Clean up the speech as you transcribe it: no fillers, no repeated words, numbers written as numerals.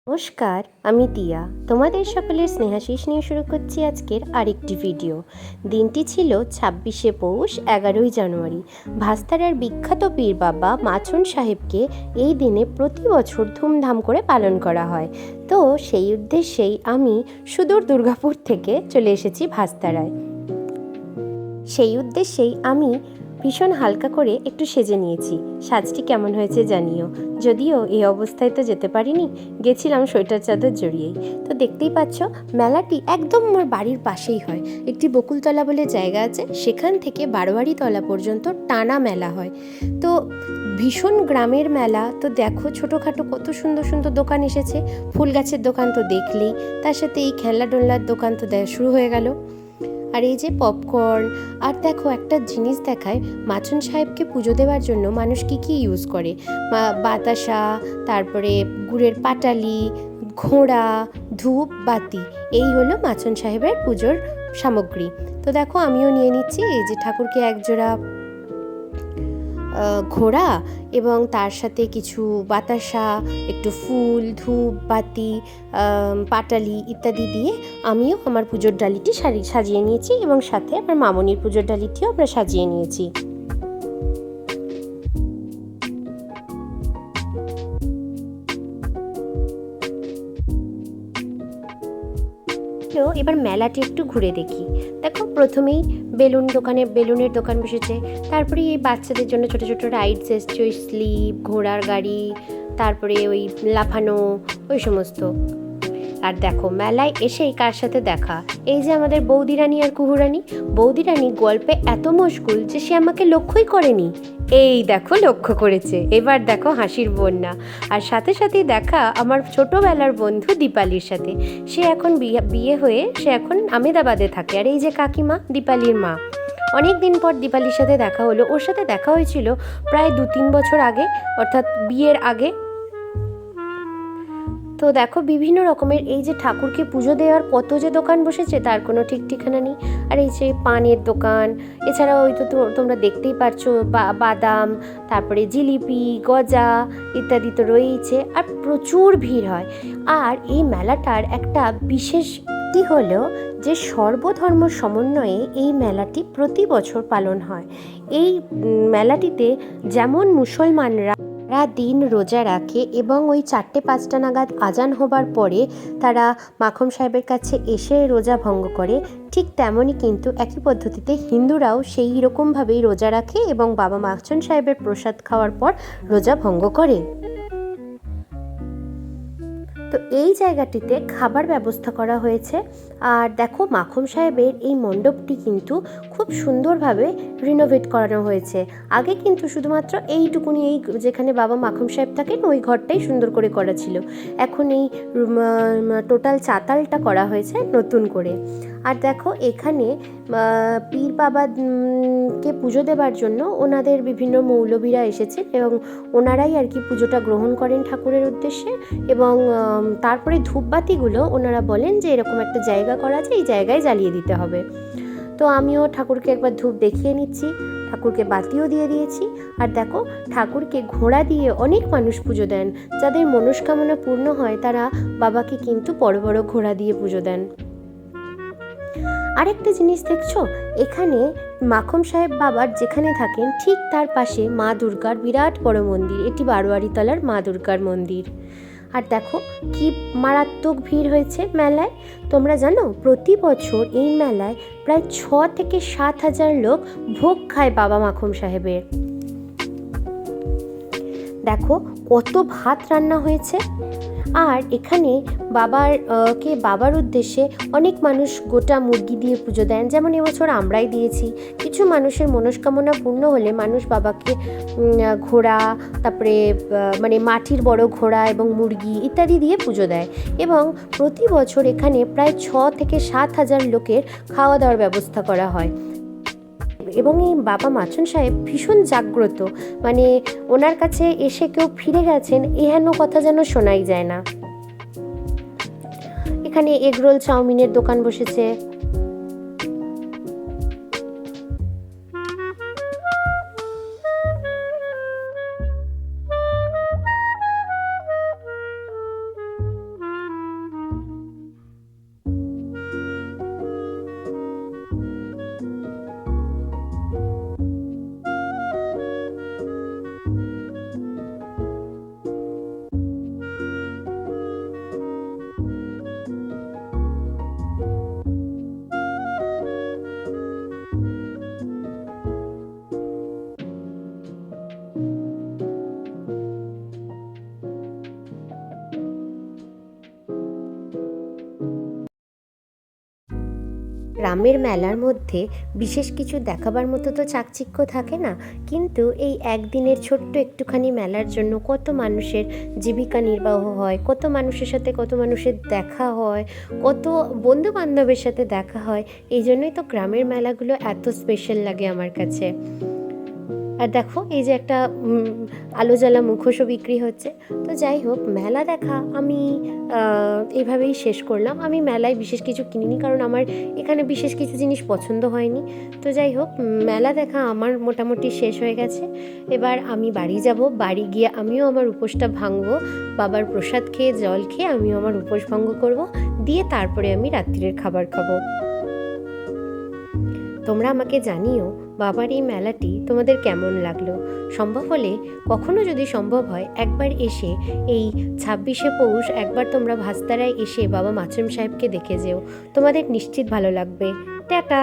নমস্কার, আমি টিয়া। তোমাদের সকলের স্নেহাশিস নিয়ে শুরু করছি আজকের আরেকটি ভিডিও। দিনটি ছিল 26শে পৌষ, 11ই জানুয়ারি। ভাস্তারার বিখ্যাত পীর বাবা মাছন সাহেবকে এই দিনে প্রতি বছর ধুমধাম করে পালন করা হয়। তো সেই উদ্দেশ্যেই আমি সুদূর দুর্গাপুর থেকে চলে এসেছি ভাস্তারায়। সেই উদ্দেশ্যেই আমি ভীষণ হালকা করে একটু সেজে নিয়েছি। সাজটি কেমন হয়েছে জানিও। যদিও এই অবস্থায় তো যেতে পারিনি, গেছিলাম সোয়েটার চাদর জড়িয়েই। তো দেখতেই পাচ্ছ, মেলাটি একদম আমার বাড়ির পাশেই হয়। একটি বকুলতলা বলে জায়গা আছে, সেখান থেকে বারোয়ারিতলা পর্যন্ত টানা মেলা হয়। তো ভীষণ গ্রামের মেলা। তো দেখো ছোটোখাটো কত সুন্দর সুন্দর দোকান এসেছে। ফুল গাছের দোকান তো দেখলেই, তার সাথে এই খেলনা ডোলনার দোকান তো শুরু হয়ে গেল। আর এই যে পপকর্ন। আর দেখো একটা জিনিস দেখায়, মাছন সাহেবকে পুজো দেওয়ার জন্য মানুষ কি ইউজ করে। বাতাসা, তারপরে গুড়ের পাটালি, ঘোড়া, ধূপ, বাতি, এই হলো মাছন সাহেবের পুজোর সামগ্রী। তো দেখো আমিও নিয়ে নিচ্ছি। এই যে ঠাকুরকে একজোড়া ঘোড়া এবং তার সাথে কিছু বাতাসা, একটু ফুল, ধূপ, বাতি, পাটালি ইত্যাদি দিয়ে আমিও আমার পুজোর ডালিটি সাজিয়ে নিয়েছি এবং সাথে আমার মামনির পুজোর ডালিটিও আমরা সাজিয়ে নিয়েছি। এবার মেলাটি একটু ঘুরে দেখি। দেখো প্রথমেই বেলুনের দোকান বসেছে। তারপরে এই বাচ্চাদের জন্য ছোট ছোট রাইডস এসছে, ওই স্লিপ, ঘোড়ার গাড়ি, তারপরে ওই লাফানো, ওই সমস্ত। আর দেখো মেলায় এসেই কার সাথে দেখা, এই যে আমাদের বৌদিরানী আর কুহুরানী। বৌদিরানী গল্পে এত মশগুল যে সে আমাকে লক্ষ্যই করেনি। এই দেখো লক্ষ্য করেছে। এবার দেখো হাসির বন্যা। আর সাথে সাথেই দেখা আমার ছোটোবেলার বন্ধু দীপালির সাথে। সে এখন বিয়ে হয়ে সে এখন আমেদাবাদে থাকে। আর এই যে কাকিমা, দীপালির মা। অনেক দিন পর দীপালির সাথে দেখা হলো। ওর সাথে দেখা হয়েছিল প্রায় 2-3 বছর আগে, অর্থাৎ বিয়ের আগে। তো দেখো বিভিন্ন রকমের এই যে ঠাকুরকে পুজো দেওয়ার কত যে দোকান বসেছে তার কোনো ঠিক ঠিকানা নেই। আর এই যে পানের দোকান, এছাড়াও ওই তো তোমরা দেখতেই পারছো বাদাম, তারপরে জিলিপি, গজা ইত্যাদি তো রয়েইছে। আর প্রচুর ভিড় হয়। আর এই মেলাটার একটা বিশেষটি হলো যে সর্বধর্ম সমন্বয়ে এই মেলাটি প্রতি বছর পালন হয়। এই মেলাটিতে যেমন মুসলমানরা দিন রোজা রাখে এবং ওই 4টে-5টা নাগাদ আজান হবার পরে তারা মাখম সাহেবের কাছে এসে রোজা ভঙ্গ করে, ঠিক তেমনই কিন্তু একই পদ্ধতিতে হিন্দুরাও সেই রকমভাবেই রোজা রাখে এবং বাবা মাখন সাহেবের প্রসাদ খাওয়ার পর রোজা ভঙ্গ করে। তো এই জায়গাটিতে খাবার ব্যবস্থা করা হয়েছে। আর দেখো মাখম সাহেবের এই মণ্ডপটি কিন্তু খুব সুন্দরভাবে রিনোভেট করানো হয়েছে। আগে কিন্তু শুধুমাত্র এইটুকুনি, এই যেখানে বাবা মাখম সাহেব থাকেন ওই ঘরটাই সুন্দর করে করা ছিল। এখন এই টোটাল চাতালটা করা হয়েছে নতুন করে। আর দেখো এখানে পীর বাবাকে পুজো দেবার জন্য ওনাদের বিভিন্ন মৌলবীরা এসেছে এবং ওনারাই আর কি পুজোটা গ্রহণ করেন ঠাকুরের উদ্দেশ্যে। এবং তারপরে ধূপবাতিগুলো ওনারা বলেন যে এরকম একটা জায়গা করা আছে, এই জায়গায় জ্বালিয়ে দিতে হবে। তো আমিও ঠাকুরকে একবার ধূপ দেখিয়ে নিচ্ছি, ঠাকুরকে বাতিও দিয়ে দিয়েছি। আর দেখো ঠাকুরকে ঘোড়া দিয়ে অনেক মানুষ পুজো দেন। যাদের মনস্কামনা পূর্ণ হয় তারা বাবাকে কিন্তু বড় বড় ঘোড়া দিয়ে পুজো দেন। আরেকটা জিনিস দেখছো, এখানে মাখম সাহেব বাবার যেখানে থাকেন ঠিক তার পাশে মা দুর্গার বিরাট বড় মন্দির। এটি বারোয়ারিতলার মা দুর্গার মন্দির। আর দেখো কি মারাত্মক ভিড় হয়েছে মেলায়। তোমরা জানো প্রতি বছর এই মেলায় প্রায় 6 থেকে 7 হাজার লোক ভোগ খায় বাবা মাখম সাহেবের। দেখো কত ভাত রান্না হয়েছে। আর এখানে বাবার উদ্দেশ্যে অনেক মানুষ গোটা মুরগি দিয়ে পুজো দেন, যেমন এবছর আমরাই দিয়েছি। কিছু মানুষের মনস্কামনা পূর্ণ হলে মানুষ বাবাকে ঘোড়া, তারপরে মানে মাটির বড় ঘোড়া এবং মুরগি ইত্যাদি দিয়ে পুজো দেয়। এবং প্রতি বছর এখানে প্রায় 6 থেকে 7 হাজার লোকের খাওয়া দাওয়ার ব্যবস্থা করা হয়। এবং এই বাবা মাছন সাহেব ভীষণ জাগ্রত, মানে ওনার কাছে এসে কেউ ফিরে গেছেন এহেন কথা যেন শোনাই যায় না। এখানে এগরোল, চাউমিনের দোকান বসেছে। গ্রামের মেলার মধ্যে বিশেষ কিছু দেখাবার মতো তো চাকচিক্য থাকে না, কিন্তু এই একদিনের ছোট্ট একটুখানি মেলার জন্য কত মানুষের জীবিকা নির্বাহ হয়, কত মানুষের সাথে কত মানুষের দেখা হয়, কত বন্ধু বান্ধবের সাথে দেখা হয়। এই জন্যই তো গ্রামের মেলাগুলো এত স্পেশাল লাগে আমার কাছে। আর দেখো এই যে একটা আলো জ্বালা মুখোশও বিক্রি হচ্ছে। তো যাই হোক, মেলা দেখা আমি এইভাবেই শেষ করলাম। আমি মেলায় বিশেষ কিছু কিনিনি, কারণ আমার এখানে বিশেষ কিছু জিনিস পছন্দ হয়নি। তো যাই হোক, মেলা দেখা আমার মোটামুটি শেষ হয়ে গেছে। এবার আমি বাড়ি যাব, বাড়ি গিয়ে আমিও আমার উপোসটা ভাঙবো, বাবার প্রসাদ খেয়ে জল খেয়ে আমিও আমার উপোস ভঙ্গ করব, দিয়ে তারপরে আমি রাত্রিরের খাবার খাবো। তোমরা আমাকে জানিও বাবার এই মেলাটি তোমাদের কেমন লাগলো। সম্ভব হলে, কখনো যদি সম্ভব হয়, একবার এসে এই 26শে পৌষ একবার তোমরা ভাস্তারায় এসে বাবা মাচুম সাহেবকে দেখে যেও, তোমাদের নিশ্চিত ভালো লাগবে। টাটা।